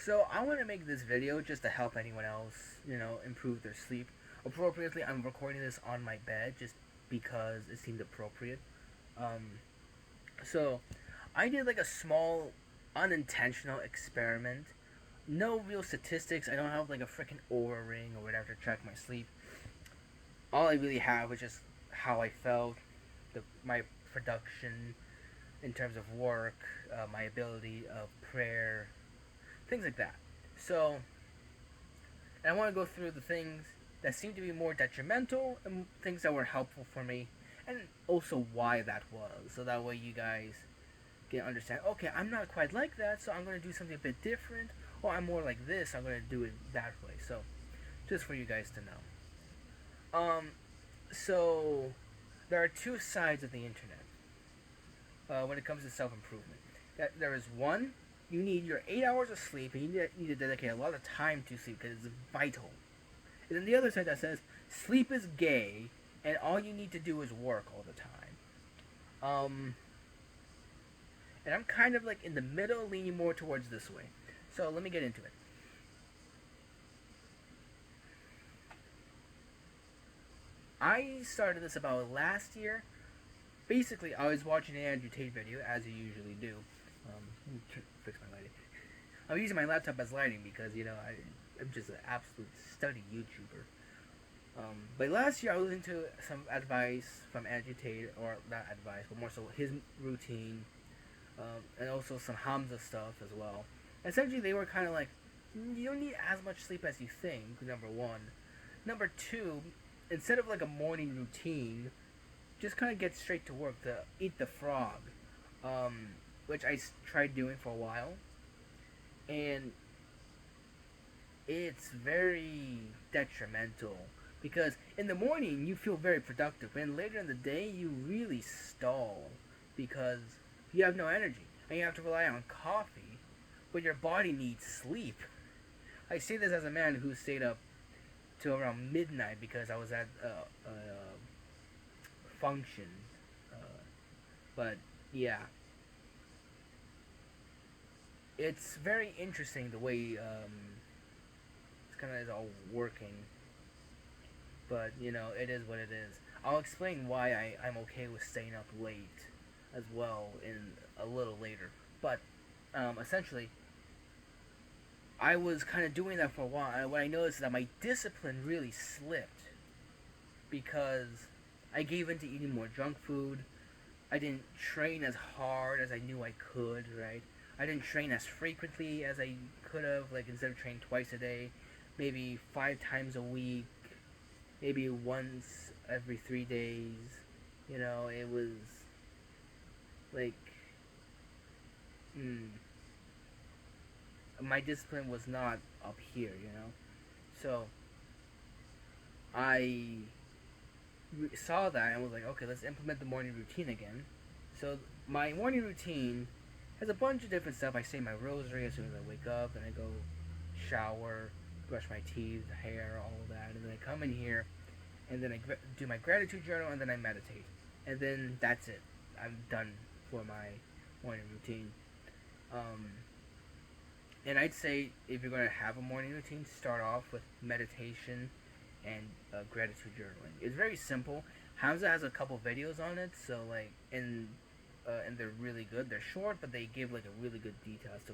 So I want to make this video just to help anyone else, improve their sleep appropriately. I'm recording this on my bed just because it seemed appropriate. Um, so I did like a small, unintentional experiment. No real statistics. I don't have like a freaking Oura ring or whatever to track my sleep. All I really have is just how I felt, my production in terms of work, my ability of prayer, things like that. So, and I want to go through the things that seem to be more detrimental and things that were helpful for me, and also why that was. So that way you guys can understand, okay, I'm not quite like that, so I'm going to do something a bit different, or I'm more like this, I'm going to do it that way. So, just for you guys to know. So there are two sides of the internet when it comes to self improvement. That there is one, you need your 8 hours of sleep, and you need to dedicate a lot of time to sleep because it's vital. And then the other side that says sleep is gay, and all you need to do is work all the time. And I'm kind of like in the middle, leaning more towards this way. So let me get into it. I started this about last year. Basically, I was watching an Andrew Tate video, as you usually do. Fix my lighting. I'm using my laptop as lighting because I'm just an absolute study YouTuber. But last year I was listening to some advice from Andrew Tate, or not advice, but more so his routine, and also some Hamza stuff as well. Essentially, they were kind of like, you don't need as much sleep as you think. Number one. Number two, instead of like a morning routine, just kind of get straight to work to eat the frog, which I tried doing for a while, and it's very detrimental because in the morning you feel very productive, and later in the day you really stall because you have no energy and you have to rely on coffee, but your body needs sleep. I say this as a man who stayed up till around midnight because I was at a function. Uh, but yeah, it's very interesting the way it's kind of is all working. But it is what it is. I'll explain why I'm okay with staying up late as well in a little later. But essentially, I was kind of doing that for a while. And what I noticed is that my discipline really slipped because I gave in to eating more junk food. I didn't train as hard as I knew I could, right? I didn't train as frequently as I could have, like instead of training twice a day, maybe 5 times a week, maybe once every 3 days. It was like, mm, my discipline was not up here. So I saw that and was like, okay, let's implement the morning routine again. So my morning routine has a bunch of different stuff. I say my rosary as soon as I wake up, then I go shower, brush my teeth, hair, all of that, and then I come in here, and then I do my gratitude journal, and then I meditate, and then that's it. I'm done for my morning routine. Um, and I'd say if you're going to have a morning routine, start off with meditation and gratitude journaling. It's very simple. Hamza has a couple videos on it, so like, and they're really good. They're short, but they give like a really good detail as to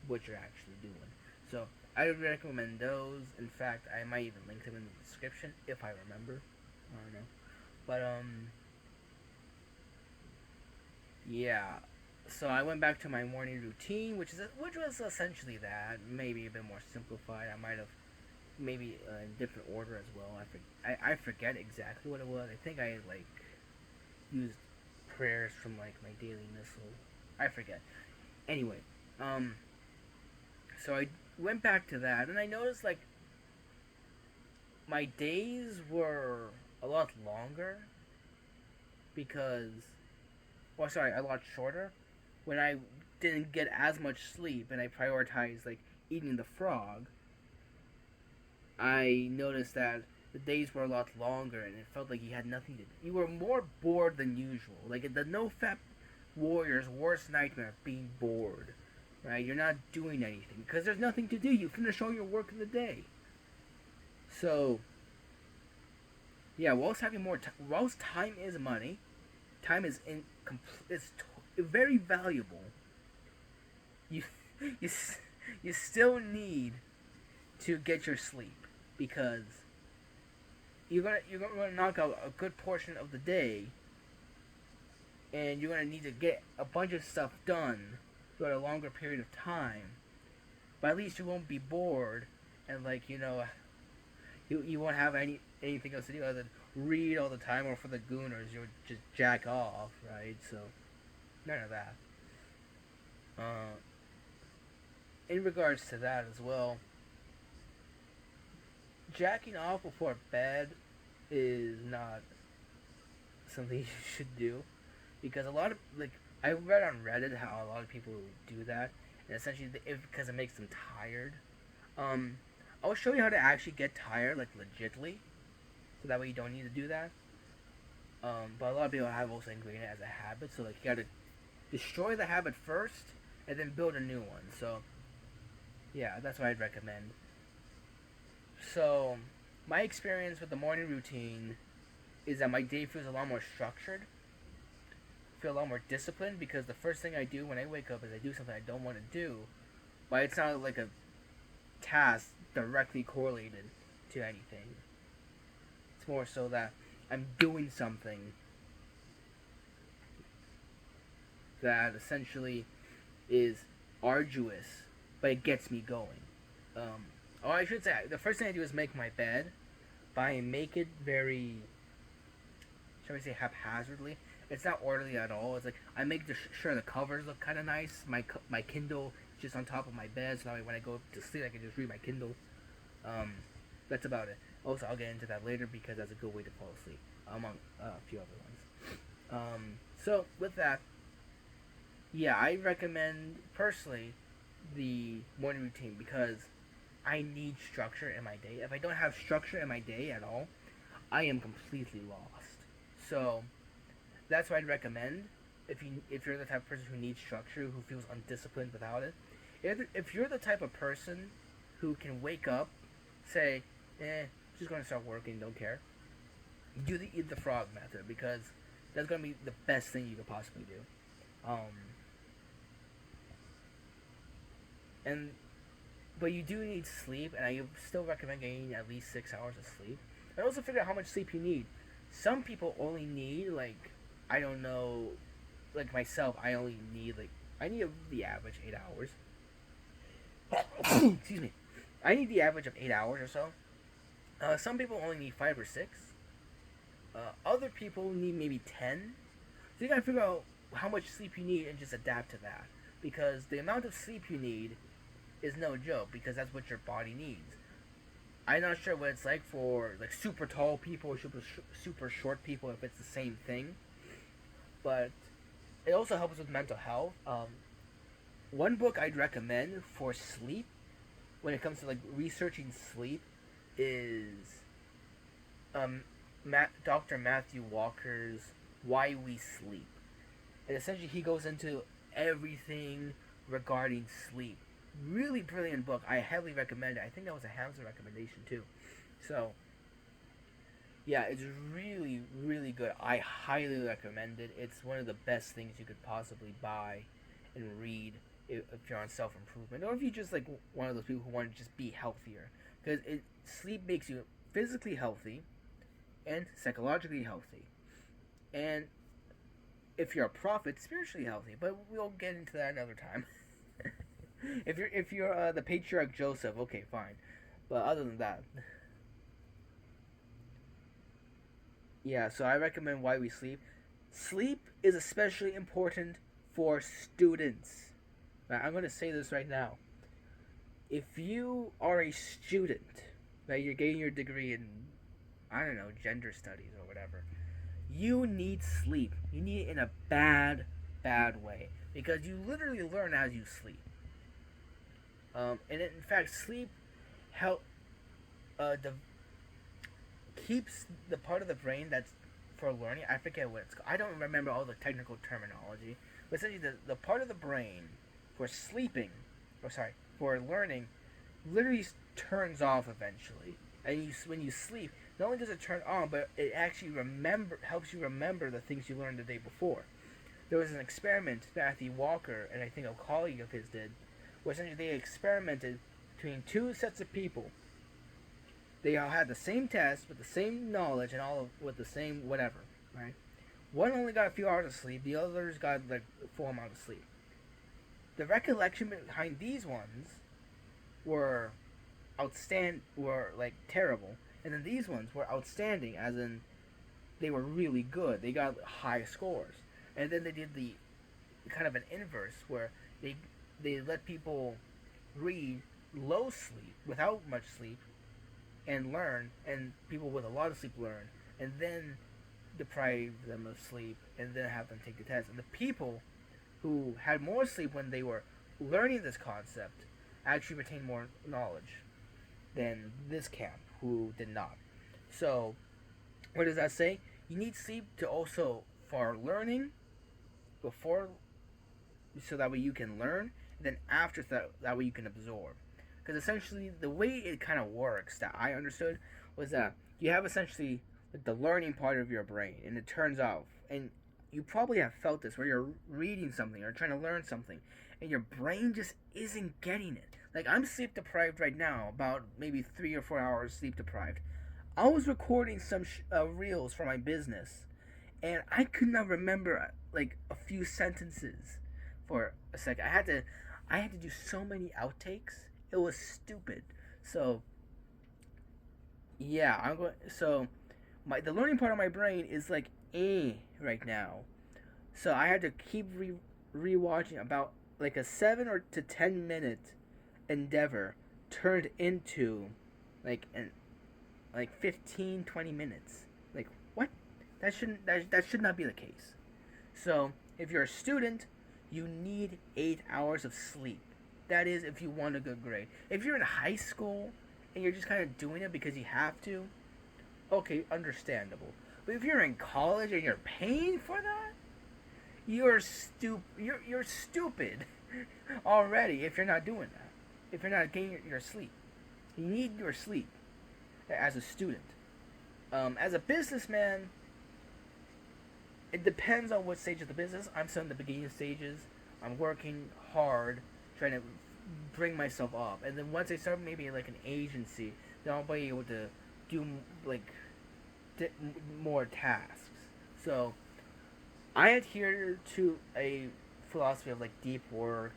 what you're actually doing. So I would recommend those. In fact, I might even link them in the description if I remember. I don't know, but yeah. So I went back to my morning routine, which was essentially that, maybe a bit more simplified. I might have maybe in different order as well. I forget exactly what it was. I think I like used prayers from like my daily missal. I forget. Anyway, so I went back to that, and I noticed like my days were a lot longer because, well, sorry, a lot shorter when I didn't get as much sleep and I prioritized like eating the frog. I noticed that the days were a lot longer, and it felt like you had nothing to do. You were more bored than usual. Like the no fap warrior's worst nightmare, being bored. right? You're not doing anything because there's nothing to do. You finish all your work in the day. So, yeah, whilst having more time, whilst time is money, time is very valuable. You you you still need to get your sleep because you're gonna knock out a good portion of the day, and you're gonna need to get a bunch of stuff done throughout a longer period of time. But at least you won't be bored, and you won't have anything else to do other than read all the time, or for the gooners you'll just jack off, right? So none of that. Uh, in regards to that as well, jacking off before bed is not something you should do because a lot of I read on Reddit how a lot of people do that, and essentially because it makes them tired. Um, I'll show you how to actually get tired like legitly, so that way you don't need to do that. But a lot of people have also ingrained it as a habit, so like you gotta destroy the habit first and then build a new one. So yeah, that's what I'd recommend. So my experience with the morning routine is that my day feels a lot more structured, feel a lot more disciplined because the first thing I do when I wake up is I do something I don't want to do, but it's not like a task directly correlated to anything. It's more so that I'm doing something that essentially is arduous, but it gets me going. Or I should say, the first thing I do is make my bed, but I make it very, shall we say, haphazardly. It's not orderly at all. It's like I make sure the covers look kind of nice. My Kindle is just on top of my bed, so that way when I go to sleep, I can just read my Kindle. Um, that's about it. Also, I'll get into that later because that's a good way to fall asleep, among a few other ones. So with that, yeah, I recommend personally the morning routine because I need structure in my day. If I don't have structure in my day at all, I am completely lost. So that's what I'd recommend if you're the type of person who needs structure, who feels undisciplined without it. If you're the type of person who can wake up, say, just going to start working, don't care, do the eat the frog method because that's going to be the best thing you could possibly do. And but you do need sleep, and I still recommend getting at least 6 hours of sleep. And also figure out how much sleep you need. Some people only need I don't know, like myself, I only need I need the average 8 hours. Excuse me. I need the average of 8 hours or so. Some people only need 5 or 6. Other people need maybe 10. So you gotta figure out how much sleep you need and just adapt to that. Because the amount of sleep you need is no joke because that's what your body needs. I'm not sure what it's like for super tall people or super short people if it's the same thing, but it also helps with mental health. One book I'd recommend for sleep when it comes to researching sleep is Dr. Matthew Walker's Why We Sleep. And essentially he goes into everything regarding sleep. Really brilliant book. I heavily recommend it. I think that was a Hamza recommendation too. So yeah, it's really, really good. I highly recommend it. It's one of the best things you could possibly buy and read if you're on self improvement, or if you just one of those people who want to just be healthier. Because sleep makes you physically healthy and psychologically healthy, and if you're a prophet, spiritually healthy. But we'll get into that another time. If you're the patriarch Joseph, okay, fine. But other than that, yeah. So I recommend Why We Sleep. Sleep is especially important for students. Now, I'm gonna say this right now. If you are a student, right, you're getting your degree in, I don't know, gender studies or whatever, you need sleep. You need it in a bad, bad way because you literally learn as you sleep. And in fact, sleep help the keeps the part of the brain that's for learning. I forget what it's called. I don't remember all the technical terminology, but essentially the part of the brain for sleeping, or sorry, for learning, literally turns off eventually. And when you sleep, not only does it turn on, but it actually helps you remember the things you learned the day before. There was an experiment Matthew Walker and I think a colleague of his did, where essentially they experimented between two sets of people. They all had the same test with the same knowledge and with the same whatever, right? One only got a few hours of sleep. The others got like a full amount of sleep. The recollection behind these ones were were like terrible, and then these ones were outstanding, as in they were really good. They got high scores, and then they did the kind of an inverse where they let people read low sleep without much sleep and learn, and people with a lot of sleep learn, and then deprive them of sleep and then have them take the test. And the people who had more sleep when they were learning this concept actually retained more knowledge than this camp who did not. So, what does that say? You need sleep to also for learning before, so that way you can learn, and then after that way you can absorb. Because essentially the way it kind of works that I understood was that you have essentially the learning part of your brain, and it turns off. And you probably have felt this where you're reading something or trying to learn something, and your brain just isn't getting it. Like, I'm sleep deprived right now, about maybe 3 or 4 hours sleep deprived. I was recording some reels for my business, and I could not remember like a few sentences for a second. I had to do so many outtakes. It was stupid. So yeah, I'm going. So the learning part of my brain is like right now. So I had to keep rewatching about like a 7 to 10 minute endeavor turned into like 15-20 minutes. Like, what? That should not be the case. So if you're a student, you need 8 hours of sleep. That is if you want a good grade. If you're in high school and you're just kind of doing it because you have to, okay, understandable. But if you're in college and you're paying for that, you're stupid already if you're not doing that. If you're not getting your sleep. You need your sleep as a student. As a businessman, it depends on what stage of the business. I'm still in the beginning stages. I'm working hard, trying to bring myself up. And then once I start maybe like an agency, then I'll be able to do like more tasks. So I adhere to a philosophy of like deep work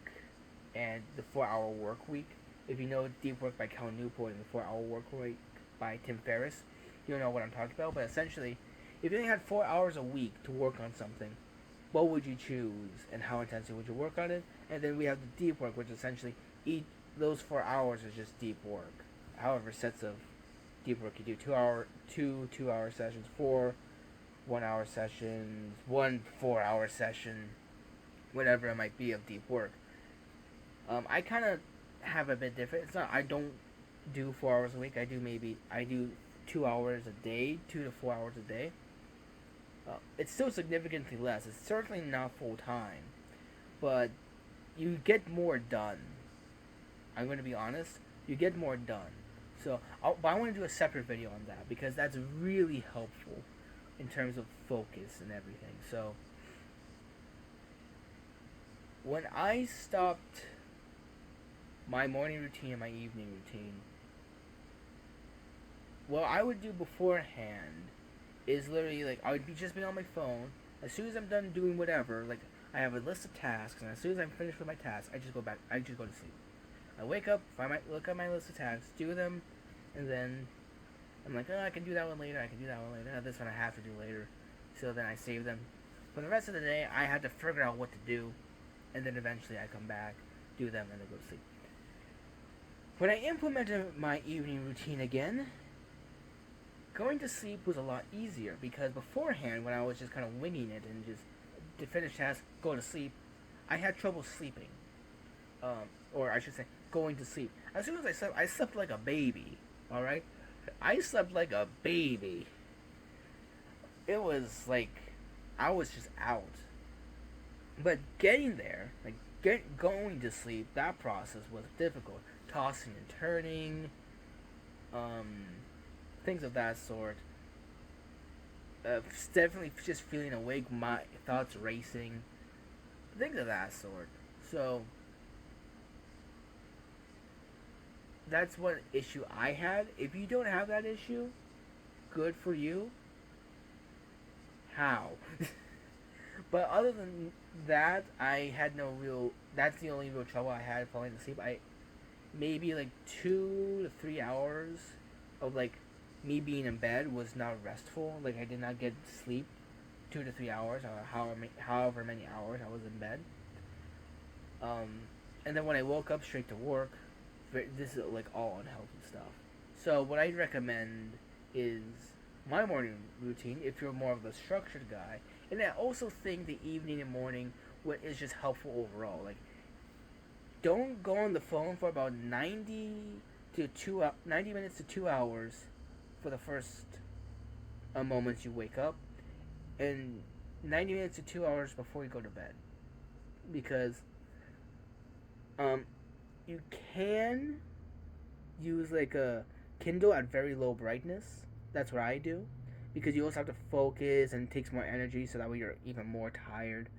and the 4-hour work week. If you know Deep Work by Cal Newport and the 4-hour work week by Tim Ferriss, you'll know what I'm talking about. But essentially, if you only had 4 hours a week to work on something, what would you choose and how intensely would you work on it? And then we have the deep work, which essentially those 4 hours is just deep work. However, sets of deep work you do: 2-hour sessions, 4 1-hour sessions, 1 4-hour session, whatever it might be of deep work. I kind of have a bit different. It's not I don't do 4 hours a week. I do 2 hours a day, 2 to 4 hours a day. It's still significantly less. It's certainly not full time, but you get more done. I'm going to be honest. You get more done. So, but I want to do a separate video on that because that's really helpful in terms of focus and everything. So, when I stopped my morning routine and my evening routine, what I would do beforehand is literally like I would just be on my phone. As soon as I'm done doing whatever, like I have a list of tasks, and as soon as I'm finished with my tasks, I just go to sleep. I wake up, look at my list of tasks, do them, and then I'm like, oh, I can do that one later. Oh, this one I have to do later. So then I save them. For the rest of the day, I had to figure out what to do, and then eventually I come back, do them, and then go to sleep. When I implemented my evening routine again, going to sleep was a lot easier because beforehand, when I was just kind of winging it and just to finish tasks, go to sleep, I had trouble sleeping. Or I should say, going to sleep. As soon as I slept like a baby. Alright? I slept like a baby. It was like, I was just out. But getting there, like going to sleep, that process was difficult. Tossing and turning, um, things of that sort. Definitely just feeling awake, my thoughts racing, things of that sort. So that's one issue I had. If you don't have that issue, good for you. How? But other than that, I had no real. That's the only real trouble I had falling asleep. I maybe like 2 to 3 hours of like me being in bed was not restful. Like I did not get sleep 2 to 3 hours, or however many hours I was in bed. Um, and then when I woke up straight to work, this is like all unhealthy stuff. So what I'd recommend is my morning routine if you're more of the structured guy, and I also think the evening and morning what is just helpful overall. Like don't go on the phone for about 90 minutes to 2 hours for the first moments you wake up, and 90 minutes to 2 hours before you go to bed, because um you can use like a Kindle at very low brightness. That's what I do, because you also have to focus and it takes more energy, so that way you're even more tired.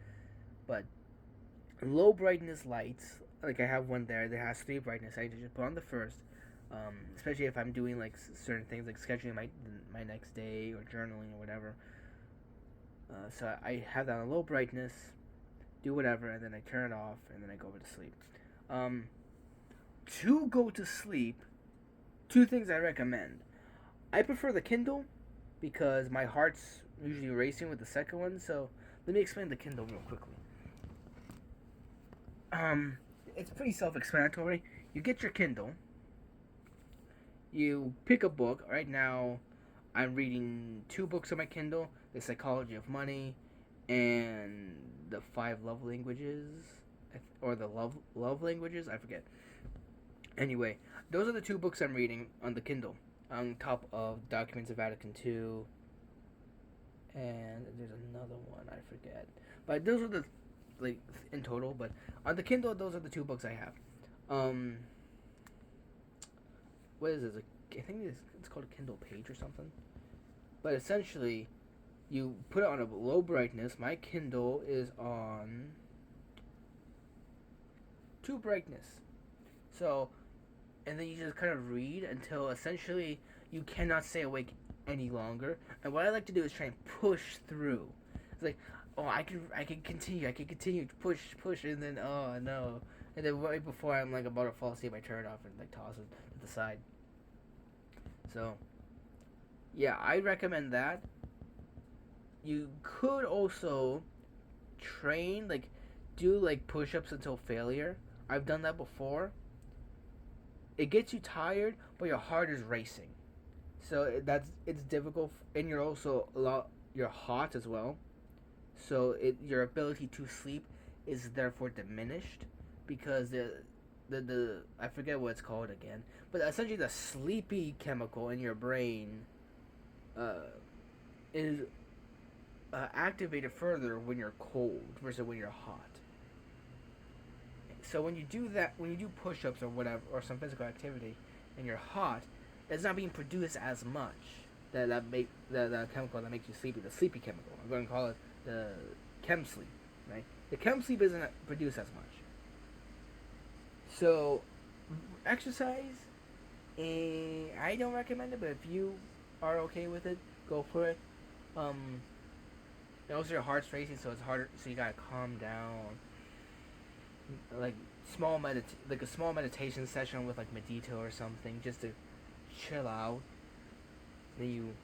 But low brightness lights, like I have one there that has three brightness. I just put on the first, especially if I'm doing like certain things like scheduling my next day or journaling or whatever. So I have that on low brightness, do whatever, and then I turn it off, and then I go over to sleep. Um, to go to sleep, two things I recommend. I prefer the Kindle because my heart's usually racing with the second one. So let me explain the Kindle real quickly. Um, it's pretty self-explanatory. You get your Kindle. You pick a book. Right now, I'm reading two books on my Kindle: The Psychology of Money and The Five Love Languages, or the Love Languages. I forget. Anyway, those are the two books I'm reading on the Kindle, on top of Documents of Vatican II, and there's another one I forget. But those are the like in total. But on the Kindle, those are the two books I have. Um, what is this? I think it's called a Kindle Page or something. But essentially, you put it on a low brightness. My Kindle is on two brightness. So, and then you just kind of read until essentially you cannot stay awake any longer. And what I like to do is try and push through. It's like, oh, I can continue, push, and then oh no, and then right before I'm like about to fall asleep, I turn it off and like toss it to the side. So, yeah, I recommend that. You could also train, like, do like push-ups until failure. I've done that before. It gets you tired, but your heart is racing. So it's difficult, and you're hot as well. So your ability to sleep is therefore diminished, because the I forget what it's called again, but essentially the sleepy chemical in your brain uh, is activated further when you're cold versus when you're hot. So when you do that, when you do push-ups or whatever, or some physical activity, and you're hot, it's not being produced as much. That chemical that makes you sleepy, the sleepy chemical. I'm going to call it the chem sleep, right? The chem sleep isn't produced as much. So exercise, I don't recommend it, but if you are okay with it, go for it. Um, and also your heart's racing, so it's harder. So you gotta calm down. Like like a small meditation session with like Medito or something, just to chill out. Then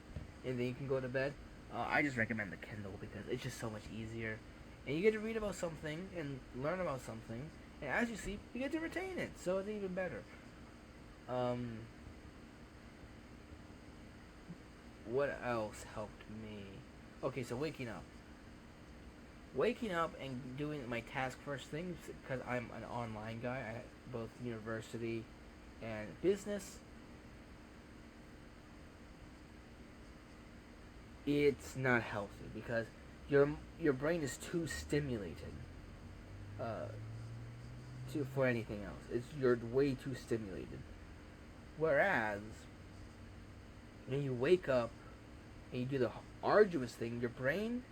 you can go to bed. I just recommend the Kindle because it's just so much easier, and you get to read about something and learn about something, and as you sleep, you get to retain it, so it's even better. Um, what else helped me? Okay, so waking up and doing my task first thing, because I'm an online guy. I both university and business. It's not healthy because your brain is too stimulated. Uh, to for anything else. It's you're way too stimulated. Whereas when you wake up and you do the arduous thing, your brain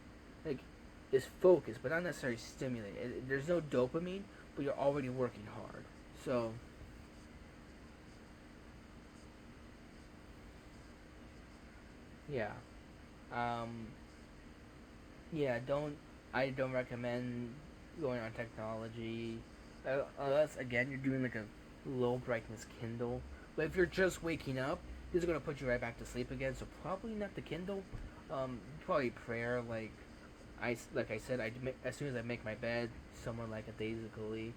like is focused but not necessarily stimulated. There's no dopamine, but you're already working hard. So yeah, um, yeah. I don't recommend going on technology unless again you're doing like a low brightness Kindle. But if you're just waking up, this is gonna put you right back to sleep again. So probably not the Kindle. Probably prayer. Like I said, as soon as I make my bed, somewhere like a daisically,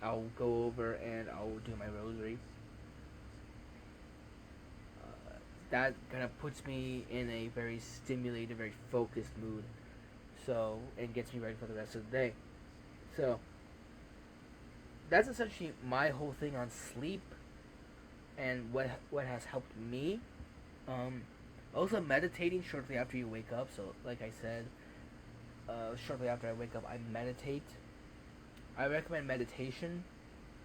I'll go over and I'll do my rosary. That kind of puts me in a very stimulated, very focused mood. So and gets me ready for the rest of the day. So that's essentially my whole thing on sleep and what has helped me. Um, Also meditating shortly after you wake up. So like I said, shortly after I wake up, I meditate. I recommend meditation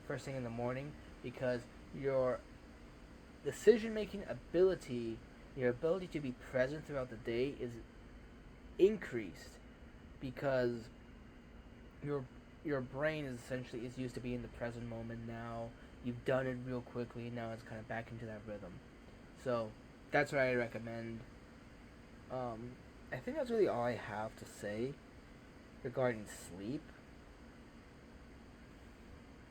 first thing in the morning because your decision making ability, your ability to be present throughout the day is increased because your your brain is essentially is used to being in the present moment now. You've done it real quickly. Now it's kind of back into that rhythm. So that's what I recommend. Um, I think that's really all I have to say regarding sleep.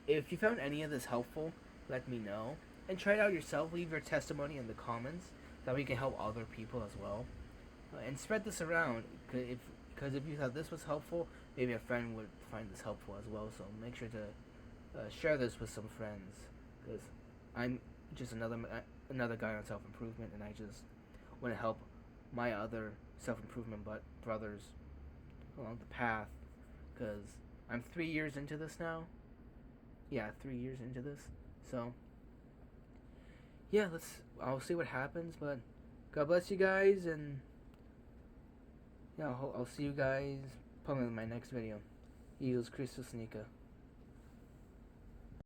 If you found any of this helpful, let me know. And try it out yourself. Leave your testimony in the comments. That way you can help other people as well. And spread this around. Because if you thought this was helpful, maybe a friend would find this helpful as well. So make sure to share this with some friends. Because I'm just another guy on self improvement, and I just want to help my other self improvement but brothers along the path. Because I'm 3 years into this now. Yeah, 3 years into this. So yeah, I'll see what happens. But God bless you guys, and yeah, I'll see you guys probably in my next video. Eagles Christos Nika.